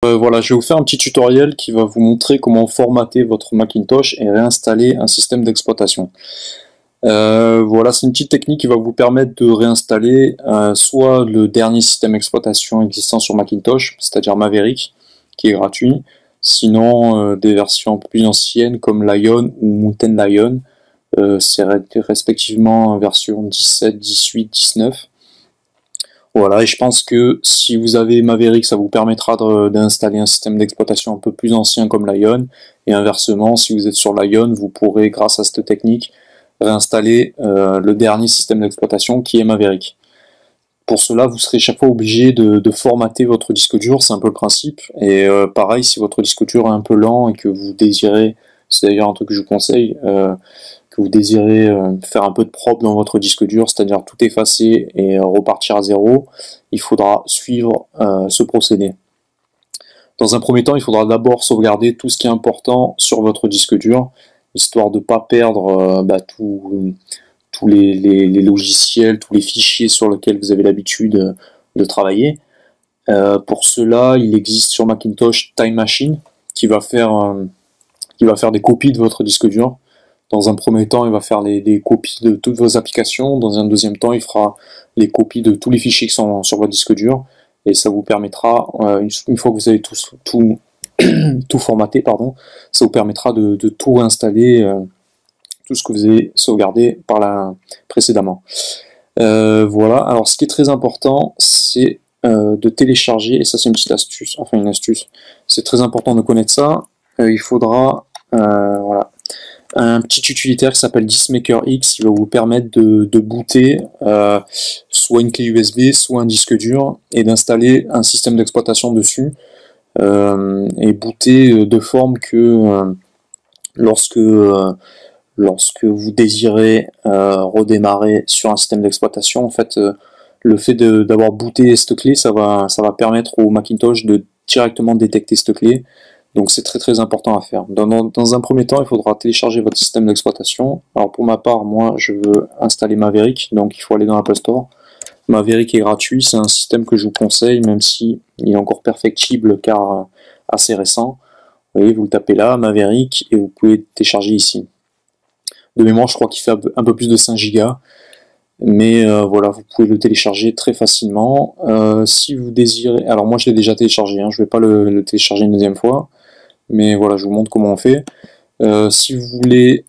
Voilà, je vais vous faire un petit tutoriel qui va vous montrer comment formater votre Macintosh et réinstaller un système d'exploitation. Voilà, c'est une petite technique qui va vous permettre de réinstaller soit le dernier système d'exploitation existant sur Macintosh, c'est-à-dire Maverick, qui est gratuit, sinon des versions un peu plus anciennes comme Lion ou Mountain Lion, c'est respectivement version 17, 18, 19. Voilà, et je pense que si vous avez Maverick, ça vous permettra d'installer un système d'exploitation un peu plus ancien comme Lion, et inversement, si vous êtes sur Lion, vous pourrez, grâce à cette technique, réinstaller le dernier système d'exploitation qui est Maverick. Pour cela, vous serez chaque fois obligé de formater votre disque dur, c'est un peu le principe, et pareil, si votre disque dur est un peu lent et que vous désirez, c'est d'ailleurs un truc que je vous conseille, que vous désirez faire un peu de propre dans votre disque dur, c'est-à-dire tout effacer et repartir à zéro, il faudra suivre ce procédé. Dans un premier temps, il faudra d'abord sauvegarder tout ce qui est important sur votre disque dur, histoire de ne pas perdre tous les logiciels, tous les fichiers sur lesquels vous avez l'habitude de travailler. Pour cela, il existe sur Macintosh Time Machine qui va faire des copies de votre disque dur. Dans un premier temps, il va faire des copies de toutes vos applications. Dans un deuxième temps, il fera les copies de tous les fichiers qui sont sur votre disque dur. Et ça vous permettra, une fois que vous avez tout formaté, ça vous permettra de tout réinstaller, tout ce que vous avez sauvegardé précédemment. Voilà, alors ce qui est très important, c'est de télécharger, et ça c'est une petite astuce, enfin une astuce, c'est très important de connaître ça. Il faudra voilà, un petit utilitaire qui s'appelle DiskMaker X qui va vous permettre de booter soit une clé USB, soit un disque dur et d'installer un système d'exploitation dessus et booter de forme que lorsque vous désirez redémarrer sur un système d'exploitation, en fait, le fait d'avoir booté cette clé, ça va permettre au Macintosh de directement détecter cette clé. Donc c'est très très important à faire. Dans un premier temps, il faudra télécharger votre système d'exploitation. Alors pour ma part, moi je veux installer Maverick, donc il faut aller dans l'Apple Store. Maverick est gratuit, c'est un système que je vous conseille, même si il est encore perfectible car assez récent. Vous voyez, vous le tapez là, Maverick, et vous pouvez télécharger ici. De mémoire, je crois qu'il fait un peu plus de 5 Go. Mais voilà, vous pouvez le télécharger très facilement. Si vous désirez... Alors moi je l'ai déjà téléchargé, hein, je ne vais pas le télécharger une deuxième fois. Mais voilà, je vous montre comment on fait. Si vous voulez...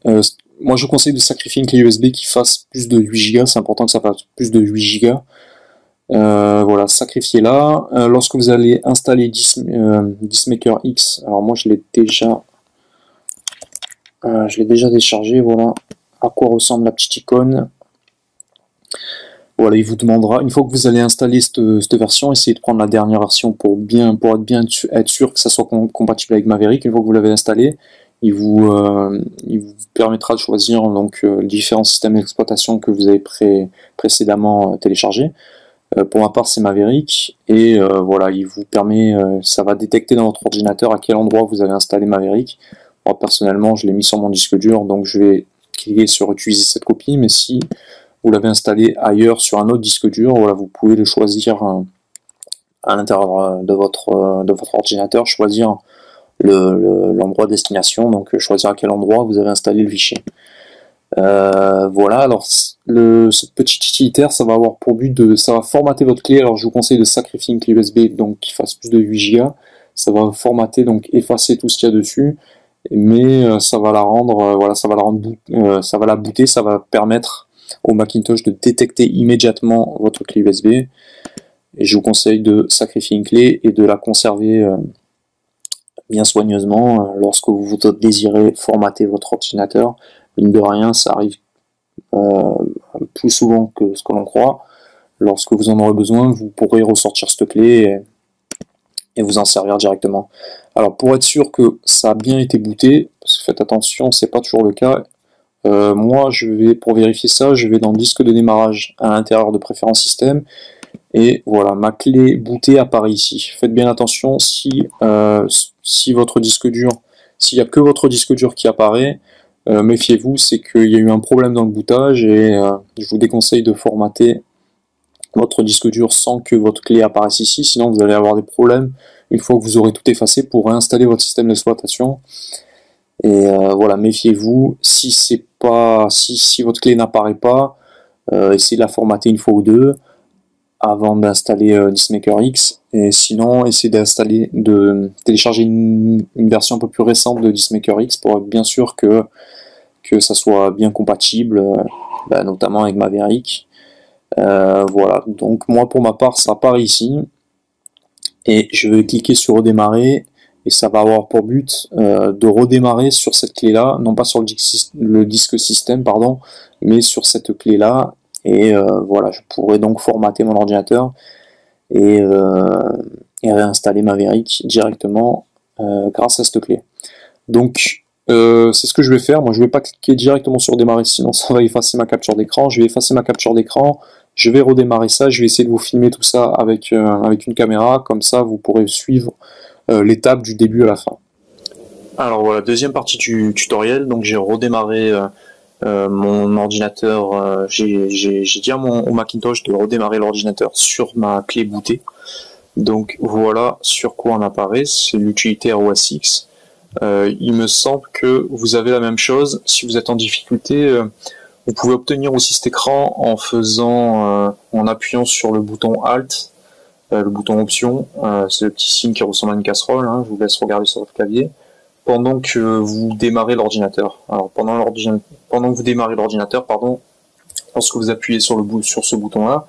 moi je vous conseille de sacrifier une clé USB qui fasse plus de 8 Go. C'est important que ça fasse plus de 8 Go. Voilà, sacrifiez-la. Lorsque vous allez installer DiskMaker X, alors moi je l'ai déjà téléchargé, voilà à quoi ressemble la petite icône. Voilà, il vous demandera, une fois que vous allez installer cette version, essayez de prendre la dernière version pour être sûr que ça soit compatible avec Maverick. Une fois que vous l'avez installé, il vous permettra de choisir donc différents systèmes d'exploitation que vous avez précédemment téléchargés. Pour ma part, c'est Maverick, et voilà, il vous permet, ça va détecter dans votre ordinateur à quel endroit vous avez installé Maverick. Moi, personnellement, je l'ai mis sur mon disque dur, donc je vais cliquer sur utiliser cette copie, mais si vous l'avez installé ailleurs sur un autre disque dur, voilà, vous pouvez le choisir à l'intérieur de votre ordinateur, choisir l'endroit de destination, donc choisir à quel endroit vous avez installé le fichier. Voilà, alors ce petit utilitaire, ça va avoir pour but ça va formater votre clé. Alors je vous conseille de sacrifier une clé USB donc qui fasse plus de 8 Go. Ça va formater, donc effacer tout ce qu'il y a dessus, mais ça va la rendre, voilà, ça va la booter, ça va permettre au Macintosh de détecter immédiatement votre clé USB. Et je vous conseille de sacrifier une clé et de la conserver bien soigneusement lorsque vous désirez formater votre ordinateur. Mine de rien, ça arrive plus souvent que ce que l'on croit. Lorsque vous en aurez besoin, vous pourrez ressortir cette clé et vous en servir directement. Alors pour être sûr que ça a bien été booté, parce que faites attention, c'est pas toujours le cas. Moi, pour vérifier ça, je vais dans le disque de démarrage à l'intérieur de préférences système, et voilà, ma clé bootée apparaît ici. Faites bien attention, si votre disque dur, s'il n'y a que votre disque dur qui apparaît, méfiez-vous, c'est qu'il y a eu un problème dans le bootage, et je vous déconseille de formater votre disque dur sans que votre clé apparaisse ici, sinon vous allez avoir des problèmes une fois que vous aurez tout effacé, pour réinstaller votre système d'exploitation. Et voilà, méfiez-vous, si votre clé n'apparaît pas, essayez de la formater une fois ou deux avant d'installer Dismaker X, et sinon essayez de télécharger une version un peu plus récente de Dismaker X pour être bien sûr que ça soit bien compatible, notamment avec Maverick. Voilà, donc moi pour ma part ça apparaît ici, et je vais cliquer sur redémarrer, et ça va avoir pour but de redémarrer sur cette clé là, non pas sur le disque système, pardon, mais sur cette clé là. Et voilà, je pourrais donc formater mon ordinateur et réinstaller Maverick directement grâce à cette clé. Donc c'est ce que je vais faire. Moi je vais pas cliquer directement sur démarrer, sinon ça va effacer ma capture d'écran. Je vais effacer ma capture d'écran, je vais redémarrer ça, je vais essayer de vous filmer tout ça avec une caméra, comme ça vous pourrez suivre l'étape du début à la fin. Alors voilà, deuxième partie du tutoriel. Donc j'ai redémarré mon ordinateur, j'ai dit à au Macintosh de redémarrer l'ordinateur sur ma clé bootée. Donc voilà sur quoi on apparaît, c'est l'utilitaire OS X. Il me semble que vous avez la même chose. Si vous êtes en difficulté, vous pouvez obtenir aussi cet écran en appuyant sur le bouton Alt, le bouton Option. C'est le petit signe qui ressemble à une casserole, hein. Je vous laisse regarder sur votre clavier pendant que vous démarrez l'ordinateur. Alors pendant que vous démarrez l'ordinateur, pardon, lorsque vous appuyez sur ce bouton-là,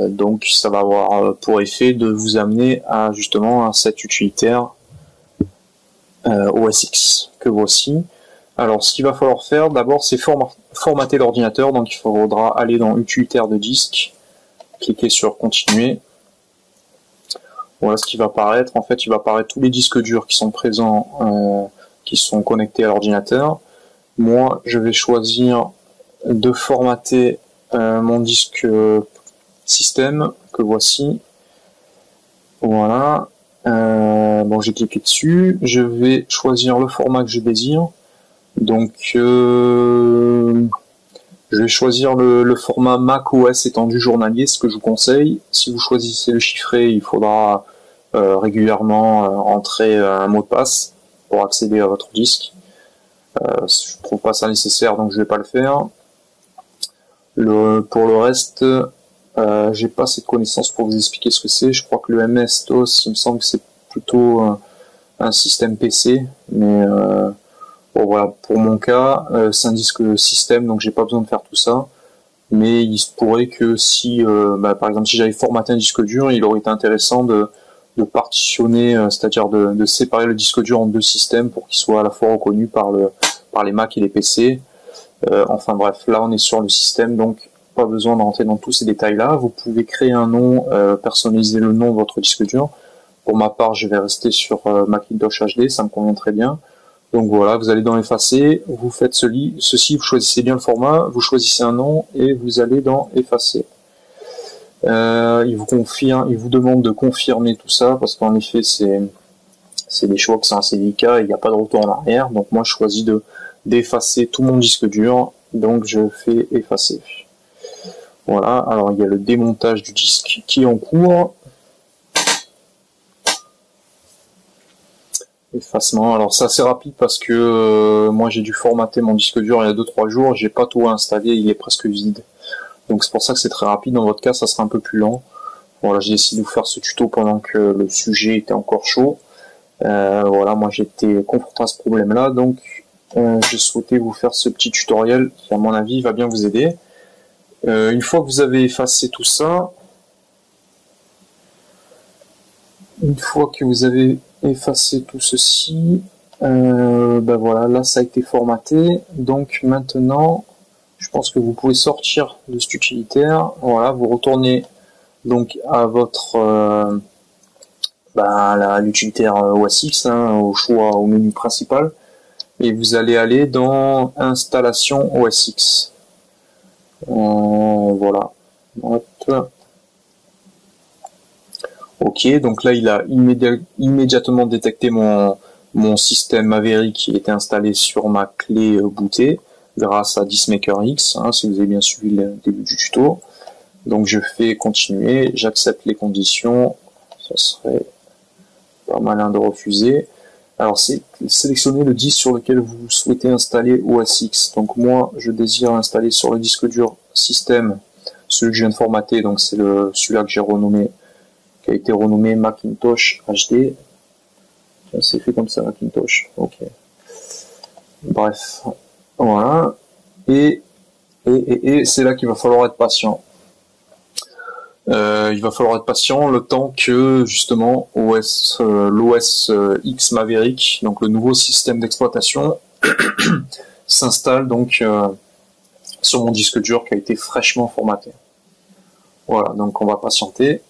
donc ça va avoir pour effet de vous amener justement à cet utilitaire OS X que voici. Alors ce qu'il va falloir faire d'abord, c'est formater l'ordinateur. Donc il faudra aller dans utilitaire de disque, cliquer sur continuer. Voilà ce qui va apparaître. En fait, il va apparaître tous les disques durs qui sont présents, qui sont connectés à l'ordinateur. Moi, je vais choisir de formater mon disque système que voici. Voilà. Bon, j'ai cliqué dessus. Je vais choisir le format que je désire. Donc, je vais choisir le format macOS étendu journalier, ce que je vous conseille. Si vous choisissez le chiffré, il faudra régulièrement entrer un mot de passe pour accéder à votre disque. Je trouve pas ça nécessaire, donc je vais pas le faire. Pour le reste, j'ai pas cette connaissance pour vous expliquer ce que c'est. Je crois que le MS-DOS, il me semble que c'est plutôt un système PC, mais bon, voilà, pour mon cas, c'est un disque système, donc j'ai pas besoin de faire tout ça. Mais il se pourrait que si, par exemple, si j'avais formaté un disque dur, il aurait été intéressant de partitionner, c'est-à-dire de séparer le disque dur en deux systèmes pour qu'il soit à la fois reconnu par les Mac et les PC. Enfin bref, là on est sur le système, donc pas besoin d'entrer dans tous ces détails-là. Vous pouvez créer un nom, personnaliser le nom de votre disque dur. Pour ma part, je vais rester sur Macintosh HD, ça me convient très bien. Donc voilà, vous allez dans effacer, vous faites ceci, vous choisissez bien le format, vous choisissez un nom et vous allez dans effacer. Il vous demande de confirmer tout ça parce qu'en effet c'est des choix qui sont assez délicats et il n'y a pas de retour en arrière. Donc moi je choisis d'effacer tout mon disque dur, donc je fais effacer. Voilà, alors il y a le démontage du disque qui est en cours. Effacement, alors c'est assez rapide parce que moi j'ai dû formater mon disque dur il y a 2-3 jours, j'ai pas tout installé, il est presque vide. Donc c'est pour ça que c'est très rapide. Dans votre cas ça sera un peu plus lent. Voilà, j'ai décidé de vous faire ce tuto pendant que le sujet était encore chaud. Voilà, moi j'étais confronté à ce problème là, donc je souhaitais vous faire ce petit tutoriel qui à mon avis va bien vous aider. Une fois que vous avez effacé tout ça, effacer tout ceci, voilà, là ça a été formaté. Donc maintenant je pense que vous pouvez sortir de cet utilitaire. Voilà, vous retournez donc à votre l'utilitaire OS X, hein, au menu principal, et vous allez aller dans installation OS X. Voilà. Hop. Ok, donc là il a immédiatement détecté mon système Maverick qui était installé sur ma clé bootée grâce à Dismaker X, hein, si vous avez bien suivi le début du tuto. Donc je fais continuer, j'accepte les conditions, ça serait pas malin de refuser. Alors c'est sélectionner le disque sur lequel vous souhaitez installer OS X. Donc moi je désire installer sur le disque dur système celui que je viens de formater, donc c'est celui-là que j'ai renommé, qui a été renommé Macintosh HD. C'est fait comme ça, Macintosh. Ok. Bref, voilà. Et c'est là qu'il va falloir être patient. Il va falloir être patient le temps que justement l'OS X Maverick, donc le nouveau système d'exploitation, s'installe donc sur mon disque dur qui a été fraîchement formaté. Voilà, donc on va patienter.